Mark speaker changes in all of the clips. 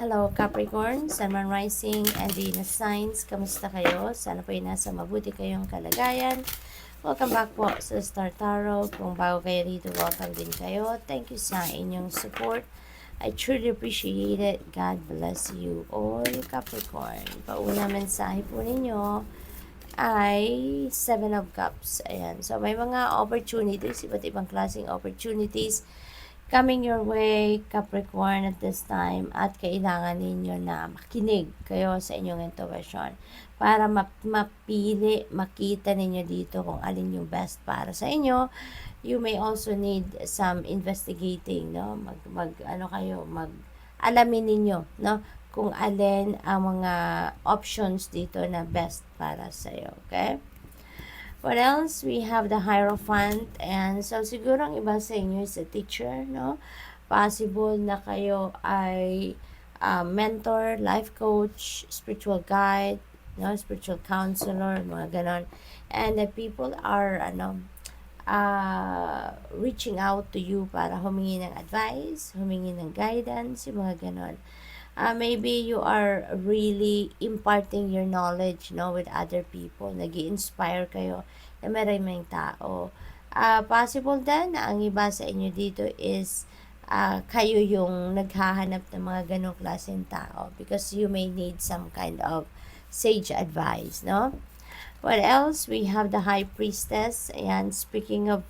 Speaker 1: Hello Capricorn, Sun, Moon, Rising, and Venus signs. Kamusta kayo? Sana po ay nasa mabuti kayong kalagayan. Welcome back po sa Star Tarot. Kung bago kayo rito, welcome din kayo. Thank you sa inyong support. I truly appreciate it. God bless you all, Capricorn. Pauna mensahe po ninyo ay Seven of Cups. Ayan. So, may mga opportunities, iba't ibang klaseng opportunities coming your way, Capricorn, at this time, at kailangan ninyo na makinig kayo sa inyong intuition para mapili, makita ninyo dito kung alin yung best para sa inyo. You may also need some investigating, no? Alamin ninyo, no? Kung alin ang mga options dito na best para sa iyo, okay? What else? We have the Hierophant. And so, siguro ang iba sa inyo is a teacher, no? Possible na kayo ay mentor, life coach, spiritual guide, no? Spiritual counselor, mga ganon. And the people are, reaching out to you para humingi ng advice, humingi ng guidance, yung mga ganon. Maybe you are really imparting your knowledge, no, with other people. Nag-i-inspire kayo na maraming tao. Possible din na ang iba sa inyo dito is kayo yung naghahanap ng mga ganong klaseng tao because you may need some kind of sage advice, no? What else? We have the High Priestess. And speaking of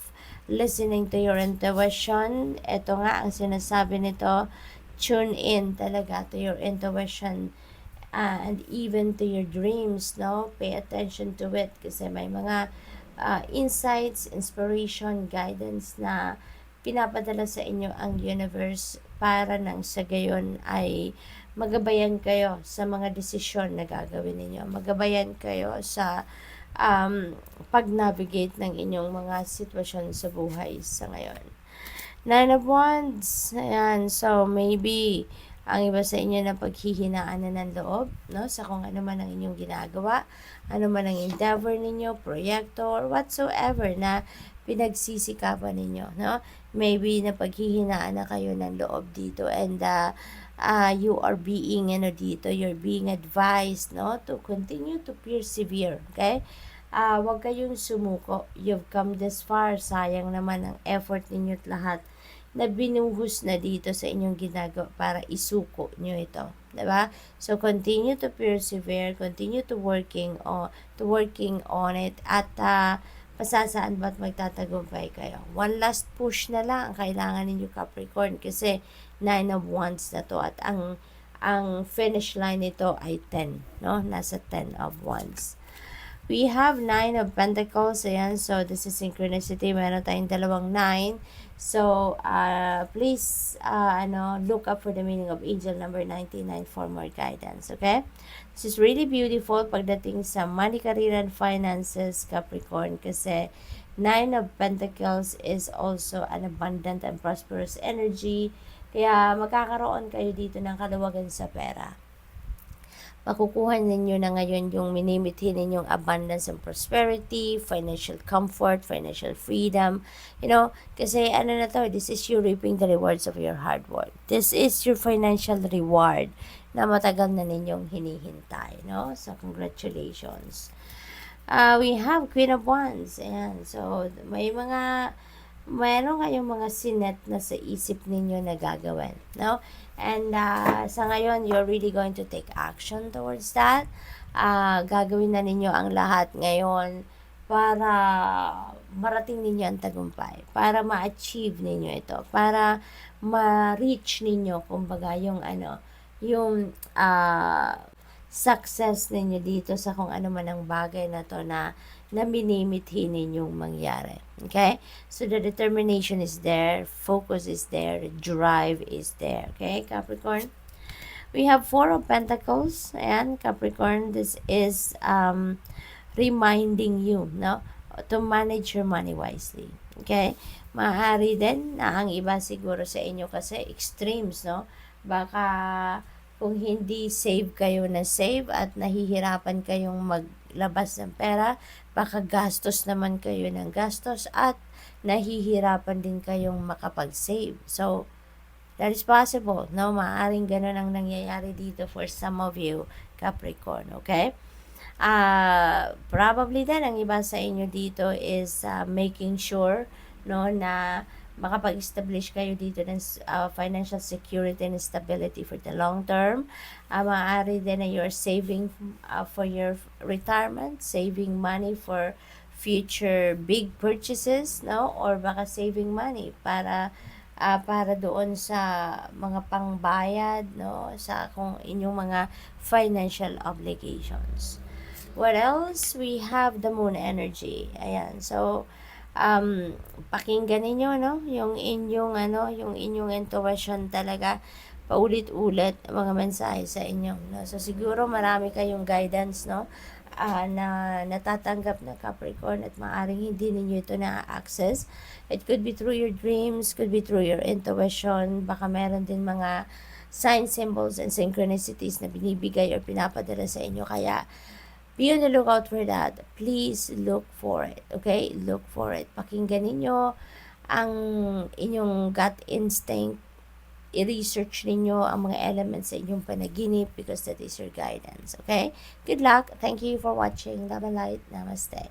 Speaker 1: listening to your intuition, ito nga ang sinasabi nito, tune in talaga to your intuition and even to your dreams, no? Pay attention to it kasi may mga insights, inspiration, guidance na pinapadala sa inyo ang universe para nang sa gayon ay magabayan kayo sa mga desisyon na gagawin ninyo. Magabayan kayo sa pag-navigate ng inyong mga sitwasyon sa buhay sa ngayon. Nine of Wands. Ayan. So, maybe ang iba sa inyo na paghihinaan na ng loob, no? Sa kung ano man ang inyong ginagawa, ano man ang endeavor ninyo, proyekto, or whatsoever na pinagsisikapan ninyo, no? Maybe na paghihinaan na kayo ng loob dito and you are being, you're being advised, no? To continue to persevere, okay? Huwag kayong sumuko. You've come this far. Sayang naman ang effort ninyo at lahat na binuhos na dito sa inyong ginagawa para isuko nyo ito. Diba? So, continue to persevere, continue to working on it, at pasasaan ba't magtatagumpay kayo. One last push na lang ang kailangan ninyo, Capricorn, kasi 9 of Wands na to, at ang finish line nito ay 10, no? Nasa 10 of Wands. We have 9 of Pentacles. Ayan, so this is synchronicity. Meron tayong dalawang 9. So, please, look up for the meaning of angel number 99 for more guidance, okay? This is really beautiful pagdating sa money, career, and finances, Capricorn, kasi 9 of Pentacles is also an abundant and prosperous energy. Kaya magkakaroon kayo dito ng kaluwagan sa pera. Makukuha ninyo na ngayon yung minimithi ninyong abundance and prosperity, financial comfort, financial freedom. Kasi na to, this is you reaping the rewards of your hard work. This is your financial reward na matagal na ninyong hinihintay, no? So, congratulations. We have Queen of Wands. Ayan. So, meron kayong mga sinet na sa isip ninyo na gagawin, no? And sa ngayon, you're really going to take action towards that. Gagawin na ninyo ang lahat ngayon para marating ninyo ang tagumpay, para ma-achieve ninyo ito, para ma-reach ninyo, kumbaga, yung success ninyo dito sa kung ano man ang bagay na to na minimithi ninyong mangyari. Okay? So, the determination is there, focus is there, drive is there. Okay, Capricorn? We have 4 of Pentacles. Ayan, Capricorn, this is reminding you, no? To manage your money wisely. Okay? Maaari din na ang iba siguro sa inyo kasi extremes, no? Baka kung hindi save kayo na save at nahihirapan kayong maglabas ng pera, baka gastos naman kayo ng gastos at nahihirapan din kayong makapag-save. So, That is possible, no? Maaaring ganun ang nangyayari dito for some of you, Capricorn, okay? Probably din ang iba sa inyo dito is making sure, no, na makapag-establish kayo dito ng financial security and stability for the long term. Maaari din na you're saving for your retirement, saving money for future big purchases, no, or baka saving money para doon sa mga pangbayad, no, sa kung inyong mga financial obligations. What else? We have the moon energy. Ayan. So, pakinggan ninyo, no? Yung inyong intuition talaga. Paulit-ulit mga mensahe sa inyo. No? So, siguro marami kayong guidance, no? Na natatanggap na Capricorn at maaring hindi ninyo ito na-access. It could be through your dreams, could be through your intuition. Baka meron din mga signs, symbols, and synchronicities na binibigay or pinapadala sa inyo. Kaya, be on the lookout for that. Please look for it. Okay? Look for it. Pakinggan ninyo ang inyong gut instinct. I-research ninyo ang mga elements sa inyong panaginip because that is your guidance. Okay? Good luck. Thank you for watching. Love and light. Namaste.